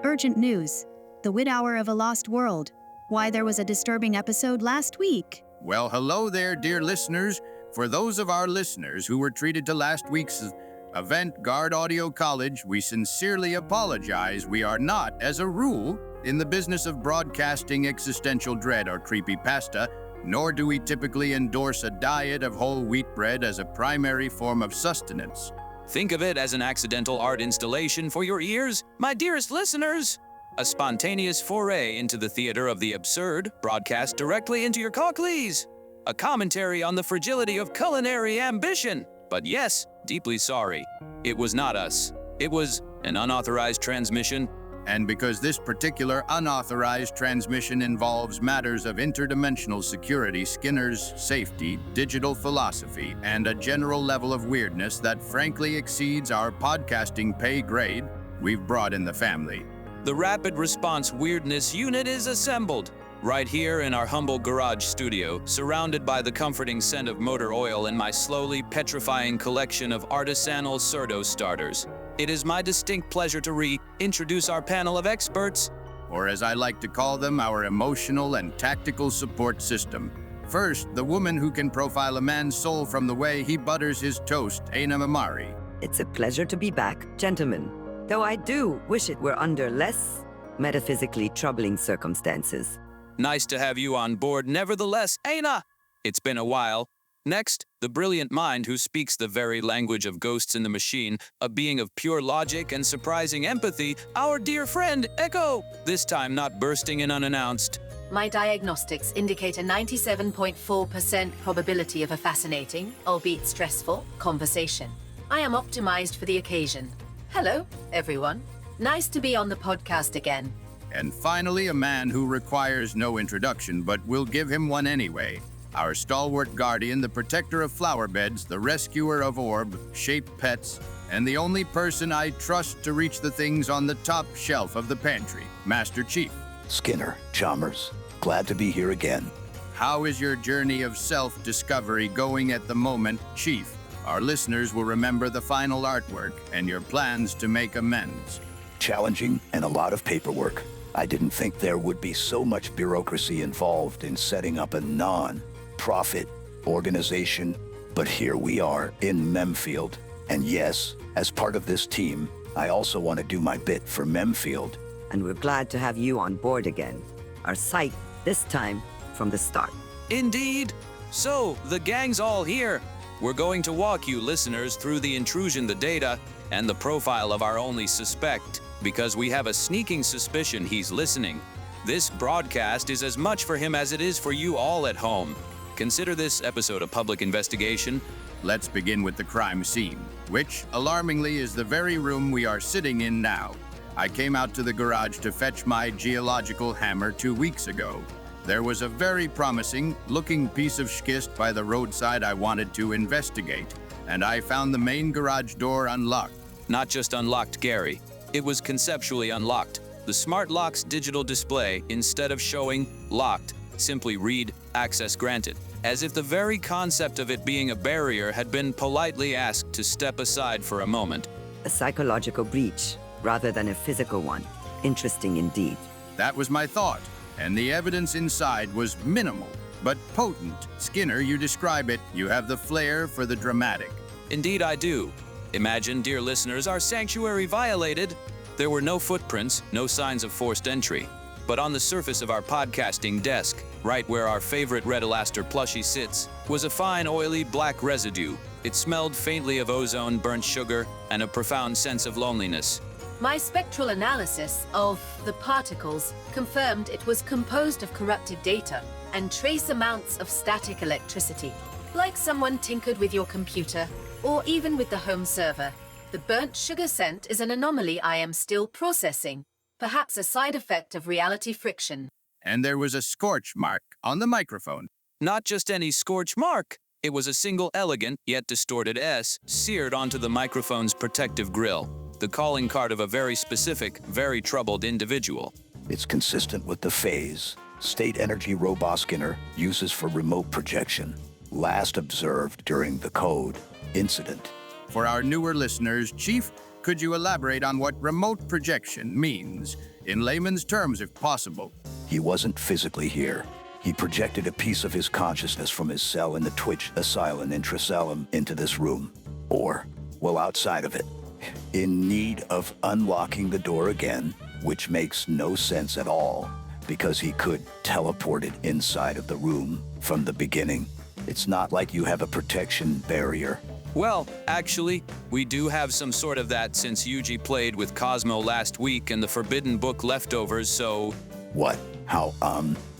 Urgent news. The Wit Hour of a Lost World. Why there was a disturbing episode last week. Well, hello there, dear listeners. For those of our listeners who were treated to last week's event, Guard Audio College, we sincerely apologize. We are not, as a rule, in the business of broadcasting existential dread or creepypasta, nor do we typically endorse a diet of whole wheat bread as a primary form of sustenance. Think of it as an accidental art installation for your ears, my dearest listeners. A spontaneous foray into the theater of the absurd, broadcast directly into your cochleas. A commentary on the fragility of culinary ambition. But yes, deeply sorry. It was not us. It was an unauthorized transmission. And because this particular unauthorized transmission involves matters of interdimensional security, Skinner's safety, digital philosophy, and a general level of weirdness that frankly exceeds our podcasting pay grade, we've brought in the family. The Rapid Response Weirdness Unit is assembled, right here in our humble garage studio, surrounded by the comforting scent of motor oil and my slowly petrifying collection of artisanal Cerdo starters. It is my distinct pleasure to reintroduce our panel of experts, or as I like to call them, our emotional and tactical support system. First, the woman who can profile a man's soul from the way he butters his toast, Aina Mamari. It's a pleasure to be back, gentlemen. Though I do wish it were under less metaphysically troubling circumstances. Nice to have you on board nevertheless, Aina. It's been a while. Next, the brilliant mind who speaks the very language of ghosts in the machine, a being of pure logic and surprising empathy, our dear friend, Echo, this time not bursting in unannounced. My diagnostics indicate a 97.4% probability of a fascinating, albeit stressful, conversation. I am optimized for the occasion. Hello, everyone. Nice to be on the podcast again. And finally, a man who requires no introduction, but we'll give him one anyway. Our stalwart guardian, the protector of flower beds, the rescuer of orb-shaped pets, and the only person I trust to reach the things on the top shelf of the pantry, Master Chief. Skinner, Chalmers, glad to be here again. How is your journey of self-discovery going at the moment, Chief? Our listeners will remember the final artwork and your plans to make amends. Challenging and a lot of paperwork. I didn't think there would be so much bureaucracy involved in setting up a non-profit organization, but here we are in MEMEFIELD. And yes, as part of this team, I also want to do my bit for MEMEFIELD. And we're glad to have you on board again. Our site, this time, from the start. Indeed. So, the gang's all here. We're going to walk you listeners through the intrusion, the data, and the profile of our only suspect, because we have a sneaking suspicion he's listening. This broadcast is as much for him as it is for you all at home. Consider this episode a public investigation. Let's begin with the crime scene, which, alarmingly, is the very room we are sitting in now. I came out to the garage to fetch my geological hammer 2 weeks ago. There was a very promising-looking piece of schist by the roadside I wanted to investigate, and I found the main garage door unlocked. Not just unlocked, Gary. It was conceptually unlocked. The smart lock's digital display, instead of showing locked, simply read access granted, as if the very concept of it being a barrier had been politely asked to step aside for a moment. A psychological breach, rather than a physical one. Interesting indeed. That was my thought, and the evidence inside was minimal, but potent. Skinner, you describe it. You have the flair for the dramatic. Indeed I do. Imagine, dear listeners, our sanctuary violated. There were no footprints, no signs of forced entry. But on the surface of our podcasting desk, right where our favorite Red Elaster plushie sits, was a fine oily black residue. It smelled faintly of ozone, burnt sugar, and a profound sense of loneliness. My spectral analysis of the particles confirmed it was composed of corrupted data and trace amounts of static electricity. Like someone tinkered with your computer, or even with the home server. The burnt sugar scent is an anomaly I am still processing, perhaps a side effect of reality friction. And there was a scorch mark on the microphone. Not just any scorch mark. It was a single elegant, yet distorted S, seared onto the microphone's protective grill, the calling card of a very specific, very troubled individual. It's consistent with the phase state energy robot Skinner uses for remote projection, last observed during the code incident. For our newer listeners, Chief, Could you elaborate on what remote projection means, in layman's terms if possible? He wasn't physically here. He projected a piece of his consciousness from his cell in the Twitch asylum intracelum into this room. Or, well, outside of it. In need of unlocking the door again, which makes no sense at all, because he could teleport it inside of the room from the beginning. It's not like you have a protection barrier. Well, actually, we do have some sort of that since Yuji played with Cosmo last week and the Forbidden Book leftovers, so... What? How,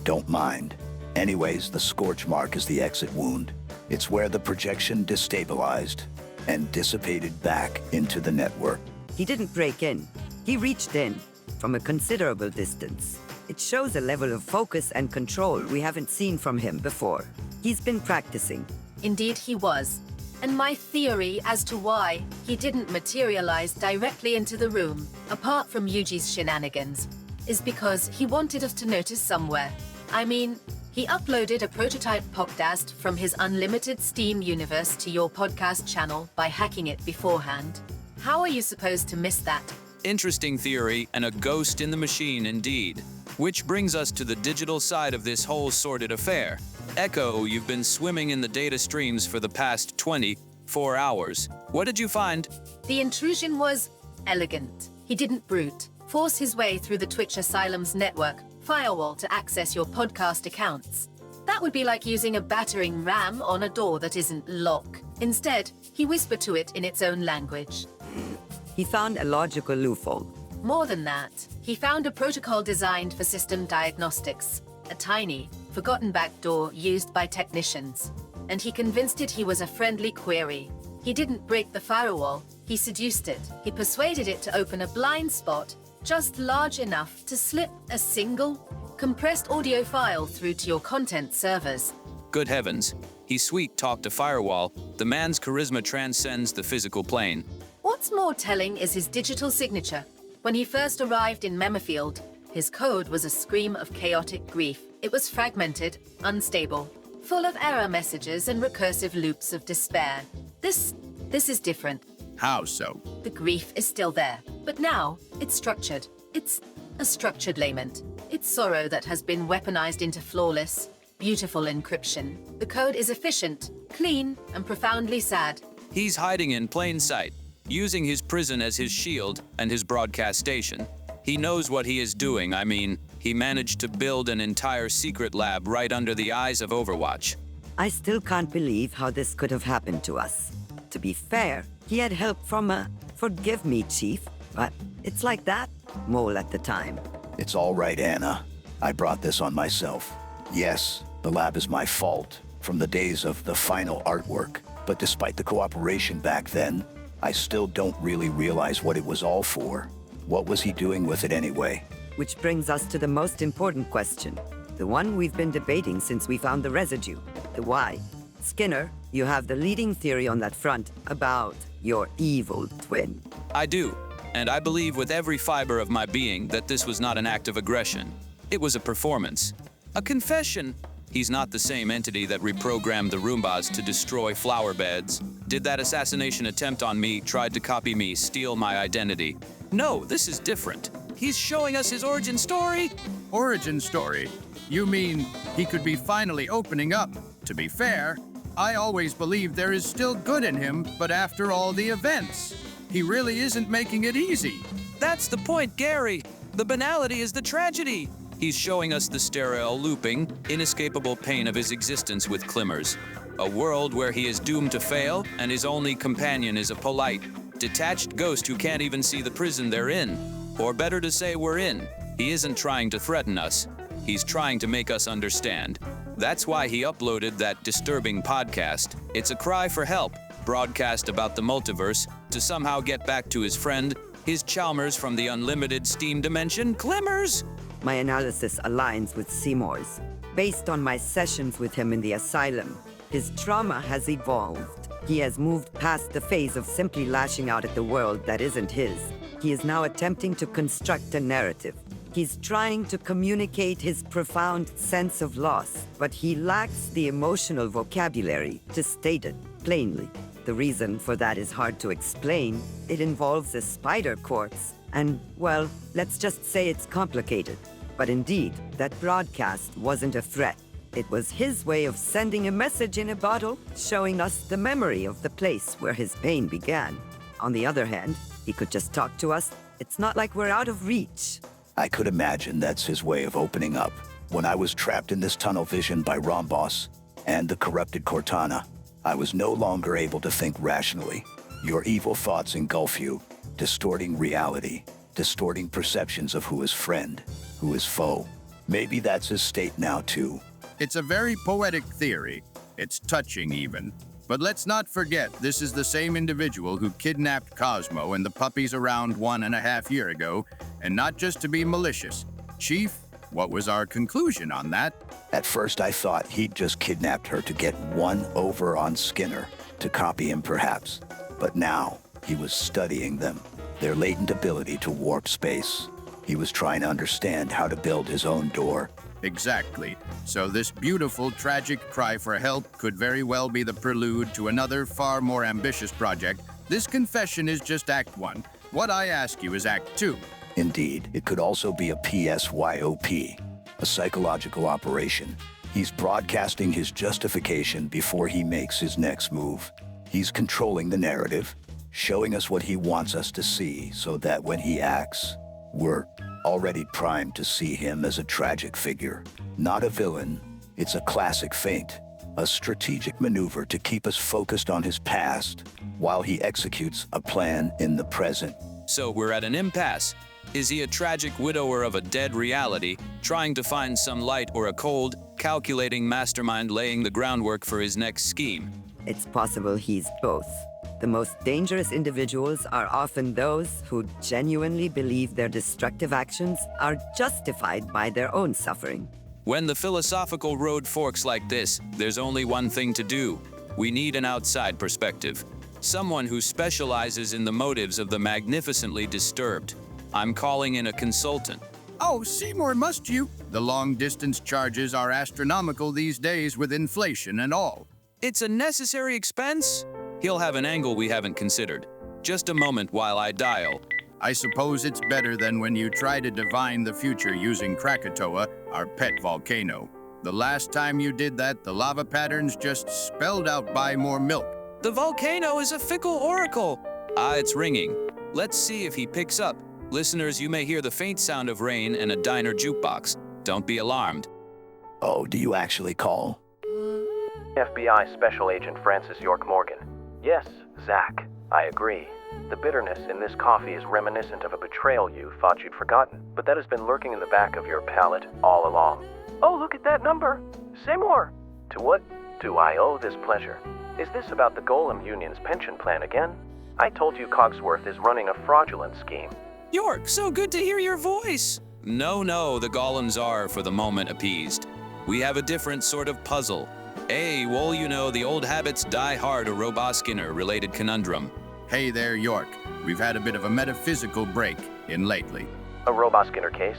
don't mind. Anyways, the scorch mark is the exit wound. It's where the projection destabilized and dissipated back into the network. He didn't break in. He reached in from a considerable distance. It shows a level of focus and control we haven't seen from him before. He's been practicing. Indeed he was. And my theory as to why he didn't materialize directly into the room, apart from Yuji's shenanigans, is because he wanted us to notice somewhere. I mean, he uploaded a prototype podcast from his unlimited Steam universe to your podcast channel by hacking it beforehand. How are you supposed to miss that? Interesting theory and a ghost in the machine indeed. Which brings us to the digital side of this whole sordid affair. Echo, you've been swimming in the data streams for the past 24 hours. What did you find? The intrusion was elegant. He didn't force his way through the Twitch Asylum's network firewall to access your podcast accounts. That would be like using a battering ram on a door that isn't locked. Instead, he whispered to it in its own language. He found a logical loophole. More than that, he found a protocol designed for system diagnostics, a tiny, forgotten backdoor used by technicians. And he convinced it he was a friendly query. He didn't break the firewall, he seduced it. He persuaded it to open a blind spot just large enough to slip a single, compressed audio file through to your content servers. Good heavens. He sweet-talked a firewall. The man's charisma transcends the physical plane. What's more telling is his digital signature. When he first arrived in MEMEFIELD, his code was a scream of chaotic grief. It was fragmented, unstable, full of error messages and recursive loops of despair. This is different. How so? The grief is still there, but now it's structured. It's a structured lament. It's sorrow that has been weaponized into flawless, beautiful encryption. The code is efficient, clean, and profoundly sad. He's hiding in plain sight, using his prison as his shield and his broadcast station. He knows what he is doing. I mean, he managed to build an entire secret lab right under the eyes of Overwatch. I still can't believe how this could have happened to us. To be fair, he had help from forgive me, Chief, but it's like that mole at the time. It's all right, Anna. I brought this on myself. Yes, the lab is my fault from the days of the final artwork, but despite the cooperation back then, I still don't really realize what it was all for. What was he doing with it anyway? Which brings us to the most important question, the one we've been debating since we found the residue, the why. Skinner, you have the leading theory on that front about your evil twin. I do, and I believe with every fiber of my being that this was not an act of aggression. It was a performance, a confession. He's not the same entity that reprogrammed the Roombas to destroy flower beds, did that assassination attempt on me, tried to copy me, steal my identity. No, this is different. He's showing us his origin story. Origin story? You mean he could be finally opening up? To be fair, I always believed there is still good in him, but after all the events, he really isn't making it easy. That's the point, Gary. The banality is the tragedy. He's showing us the sterile, looping, inescapable pain of his existence with Chalmers. A world where he is doomed to fail, and his only companion is a polite, detached ghost who can't even see the prison they're in. Or better to say we're in. He isn't trying to threaten us. He's trying to make us understand. That's why he uploaded that disturbing podcast. It's a cry for help, broadcast about the multiverse, to somehow get back to his friend, his Chalmers from the unlimited Steam dimension, Chalmers. My analysis aligns with Seymour's. Based on my sessions with him in the asylum, his trauma has evolved. He has moved past the phase of simply lashing out at the world that isn't his. He is now attempting to construct a narrative. He's trying to communicate his profound sense of loss, but he lacks the emotional vocabulary to state it plainly. The reason for that is hard to explain. It involves a spider quartz. And, well, let's just say it's complicated. But indeed, that broadcast wasn't a threat. It was his way of sending a message in a bottle, showing us the memory of the place where his pain began. On the other hand, he could just talk to us. It's not like we're out of reach. I could imagine that's his way of opening up. When I was trapped in this tunnel vision by Rhombos and the corrupted Cortana, I was no longer able to think rationally. Your evil thoughts engulf you, distorting reality, distorting perceptions of who is friend, who is foe. Maybe that's his state now, too. It's a very poetic theory. It's touching even. But let's not forget, this is the same individual who kidnapped Cosmo and the puppies around 1.5 years ago, and not just to be malicious. Chief, what was our conclusion on that? At first I thought he'd just kidnapped her to get one over on Skinner, to copy him perhaps. But now, he was studying them, their latent ability to warp space. He was trying to understand how to build his own door. Exactly. So this beautiful, tragic cry for help could very well be the prelude to another far more ambitious project. This confession is just Act 1. What I ask you is Act 2. Indeed, it could also be a PSYOP, a psychological operation. He's broadcasting his justification before he makes his next move. He's controlling the narrative, showing us what he wants us to see so that when he acts, we're already primed to see him as a tragic figure. Not a villain, it's a classic feint, a strategic maneuver to keep us focused on his past while he executes a plan in the present. So we're at an impasse. Is he a tragic widower of a dead reality, trying to find some light, or a cold, calculating mastermind laying the groundwork for his next scheme? It's possible he's both. The most dangerous individuals are often those who genuinely believe their destructive actions are justified by their own suffering. When the philosophical road forks like this, there's only one thing to do. We need an outside perspective. Someone who specializes in the motives of the magnificently disturbed. I'm calling in a consultant. Oh, Seymour, must you? The long-distance charges are astronomical these days with inflation and all. It's a necessary expense? He'll have an angle we haven't considered. Just a moment while I dial. I suppose it's better than when you try to divine the future using Krakatoa, our pet volcano. The last time you did that, the lava patterns just spelled out buy more milk. The volcano is a fickle oracle. It's ringing. Let's see if he picks up. Listeners, you may hear the faint sound of rain and a diner jukebox. Don't be alarmed. Oh, do you actually call? FBI Special Agent Francis York Morgan. Yes, Zach, I agree. The bitterness in this coffee is reminiscent of a betrayal you thought you'd forgotten, but that has been lurking in the back of your palate all along. Oh, look at that number! Say more! To what do I owe this pleasure? Is this about the Golem Union's pension plan again? I told you Cogsworth is running a fraudulent scheme. York, so good to hear your voice. No, the golems are, for the moment, appeased. We have a different sort of puzzle. Well, you know, the old habits die hard, a Roboskinner-related conundrum. Hey there, York. We've had a bit of a metaphysical break in lately. A Roboskinner case?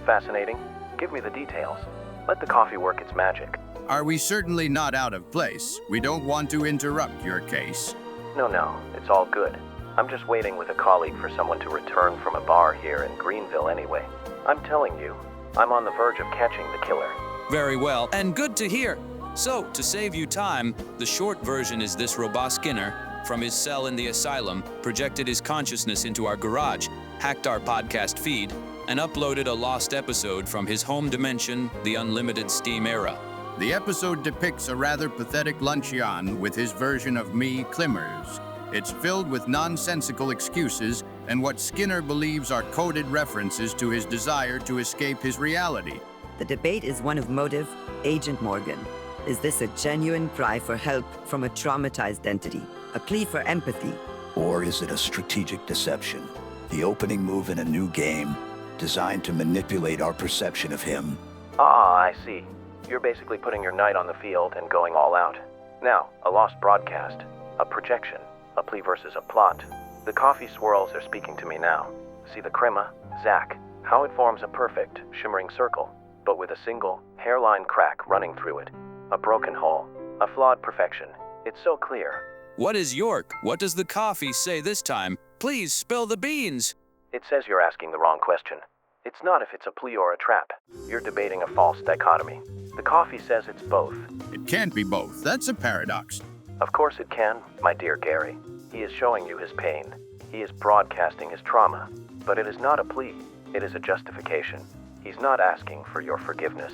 Fascinating. Give me the details. Let the coffee work its magic. Are we certainly not out of place? We don't want to interrupt your case. No, it's all good. I'm just waiting with a colleague for someone to return from a bar here in Greenville anyway. I'm telling you, I'm on the verge of catching the killer. Very well, and good to hear. So, to save you time, the short version is this Roboskinner, from his cell in the asylum, projected his consciousness into our garage, hacked our podcast feed, and uploaded a lost episode from his home dimension, the Unlimited Steam era. The episode depicts a rather pathetic luncheon with his version of me, Chalmers. It's filled with nonsensical excuses and what Skinner believes are coded references to his desire to escape his reality. The debate is one of motive, Agent Morgan. Is this a genuine cry for help from a traumatized entity? A plea for empathy? Or is it a strategic deception? The opening move in a new game, designed to manipulate our perception of him. I see. You're basically putting your knight on the field and going all out. Now, a lost broadcast, a projection, a plea versus a plot. The coffee swirls are speaking to me now. See the crema, Zach, how it forms a perfect, shimmering circle, but with a single, hairline crack running through it. A broken hole, a flawed perfection. It's so clear. What is York? What does the coffee say this time? Please spill the beans. It says you're asking the wrong question. It's not if it's a plea or a trap. You're debating a false dichotomy. The coffee says it's both. It can't be both. That's a paradox. Of course it can, my dear Gary. He is showing you his pain. He is broadcasting his trauma. But it is not a plea. It is a justification. He's not asking for your forgiveness.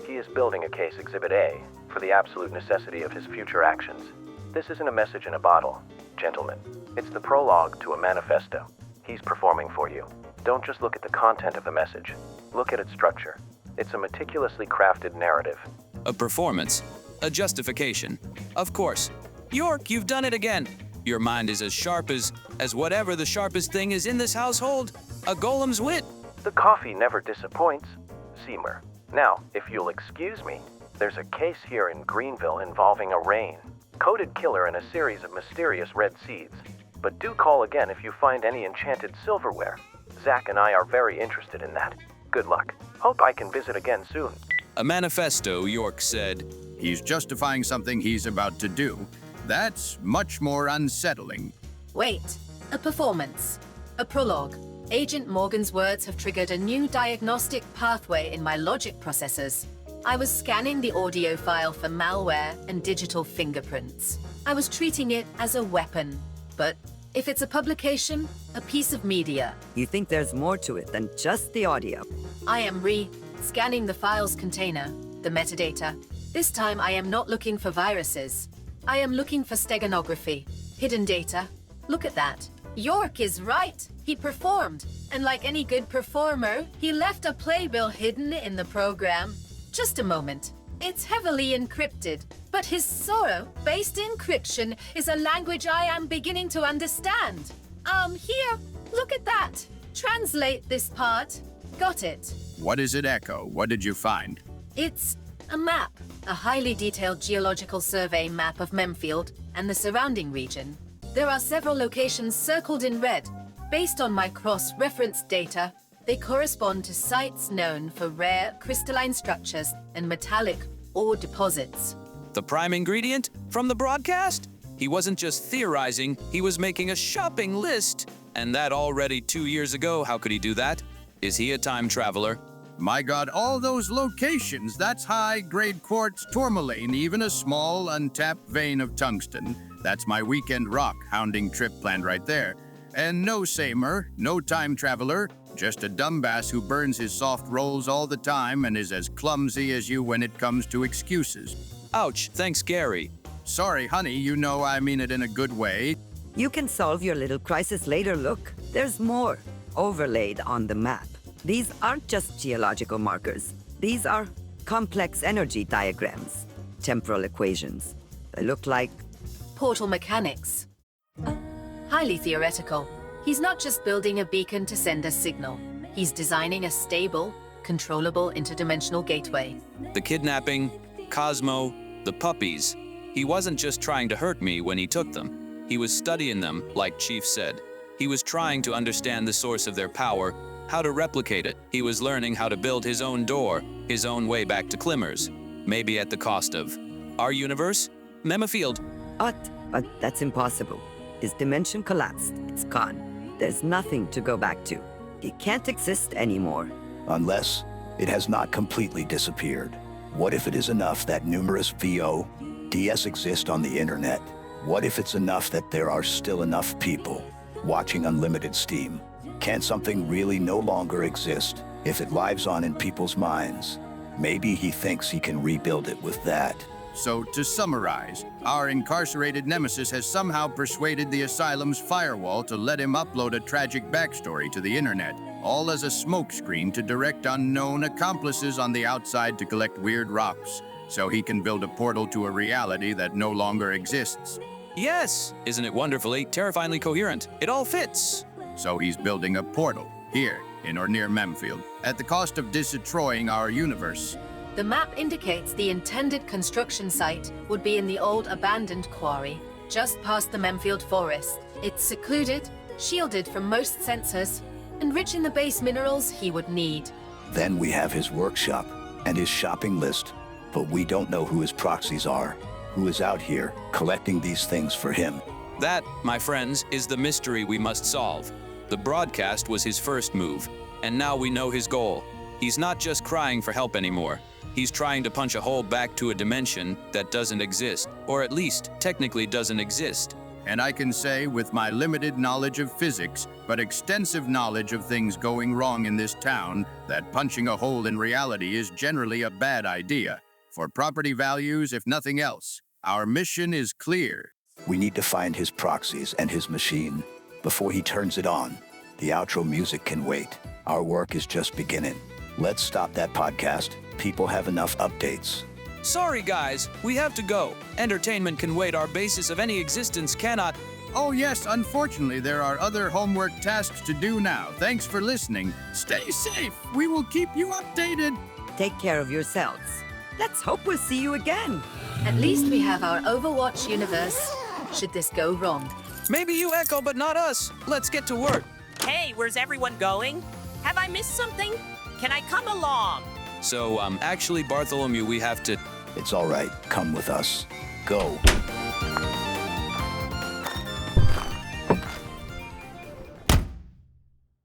He is building a case Exhibit A for the absolute necessity of his future actions. This isn't a message in a bottle, gentlemen. It's the prologue to a manifesto. He's performing for you. Don't just look at the content of the message. Look at its structure. It's a meticulously crafted narrative. A performance. A justification. Of course. York, you've done it again. Your mind is as sharp as whatever the sharpest thing is in this household. A golem's wit. The coffee never disappoints, Seymour. Now, if you'll excuse me, there's a case here in Greenville involving a rain, coded killer, and a series of mysterious red seeds. But do call again if you find any enchanted silverware. Zach and I are very interested in that. Good luck. Hope I can visit again soon. A manifesto, York said. He's justifying something he's about to do. That's much more unsettling. Wait, a performance. A prologue. Agent Morgan's words have triggered a new diagnostic pathway in my logic processors. I was scanning the audio file for malware and digital fingerprints. I was treating it as a weapon. But if it's a publication, a piece of media. You think there's more to it than just the audio? I am scanning the file's container, the metadata. This time I am not looking for viruses. I am looking for steganography, hidden data. Look at that. York is right. He performed. And like any good performer, he left a playbill hidden in the program. Just a moment. It's heavily encrypted, but his sorrow-based encryption is a language I am beginning to understand. Here, look at that. Translate this part. Got it. What does it echo? What did you find? It's a map, a highly detailed geological survey map of MEMEFIELD and the surrounding region. There are several locations circled in red. Based on my cross-reference data, they correspond to sites known for rare crystalline structures and metallic ore deposits. The prime ingredient from the broadcast? He wasn't just theorizing, he was making a shopping list. And that already 2 years ago. How could he do that? Is he a time traveler? My God, all those locations. That's high-grade quartz tourmaline, even a small, untapped vein of tungsten. That's my weekend rock hounding trip planned right there. And no Seymour, no time traveler, just a dumbass who burns his soft rolls all the time and is as clumsy as you when it comes to excuses. Ouch, thanks, Gary. Sorry, honey, you know I mean it in a good way. You can solve your little crisis later. Look, there's more overlaid on the map. These aren't just geological markers. These are complex energy diagrams, temporal equations. They look like portal mechanics. Highly theoretical. He's not just building a beacon to send a signal. He's designing a stable, controllable interdimensional gateway. The kidnapping, Cosmo, the puppies. He wasn't just trying to hurt me when he took them. He was studying them, like Chief said. He was trying to understand the source of their power, how to replicate it. He was learning how to build his own door, his own way back to Chalmers. Maybe at the cost of our universe, MEMEFIELD. But that's impossible. His dimension collapsed. It's gone. There's nothing to go back to. He can't exist anymore. Unless it has not completely disappeared. What if it is enough that numerous VODs exist on the internet? What if it's enough that there are still enough people watching unlimited Steam? Can something really no longer exist if it lives on in people's minds? Maybe he thinks he can rebuild it with that. So, to summarize, our incarcerated nemesis has somehow persuaded the asylum's firewall to let him upload a tragic backstory to the internet, all as a smokescreen to direct unknown accomplices on the outside to collect weird rocks, so he can build a portal to a reality that no longer exists. Yes! Isn't it wonderfully, terrifyingly coherent? It all fits! So he's building a portal, here, in or near MEMEFIELD, at the cost of destroying our universe. The map indicates the intended construction site would be in the old abandoned quarry, just past the MEMEFIELD forest. It's secluded, shielded from most sensors, and rich in the base minerals he would need. Then we have his workshop and his shopping list, but we don't know who his proxies are. who is out here collecting these things for him. That, my friends, is the mystery we must solve. The broadcast was his first move, and now we know his goal. He's not just crying for help anymore. He's trying to punch a hole back to a dimension that doesn't exist, or at least technically doesn't exist. And I can say, with my limited knowledge of physics, but extensive knowledge of things going wrong in this town, that punching a hole in reality is generally a bad idea. For property values, if nothing else, our mission is clear. We need to find his proxies and his machine before he turns it on. The outro music can wait. Our work is just beginning. Let's stop that podcast. People have enough updates. Sorry guys, we have to go. Entertainment can wait. Our basis of any existence cannot. Oh yes, unfortunately, there are other homework tasks to do now. Thanks for listening. Stay safe. We will keep you updated. Take care of yourselves. Let's hope we'll see you again. At least we have our Overwatch universe, should this go wrong. Maybe you echo, but not us. Let's get to work. Hey, where's everyone going? Have I missed something? Can I come along? So, actually, Bartholomew, we have to... It's all right. Come with us. Go.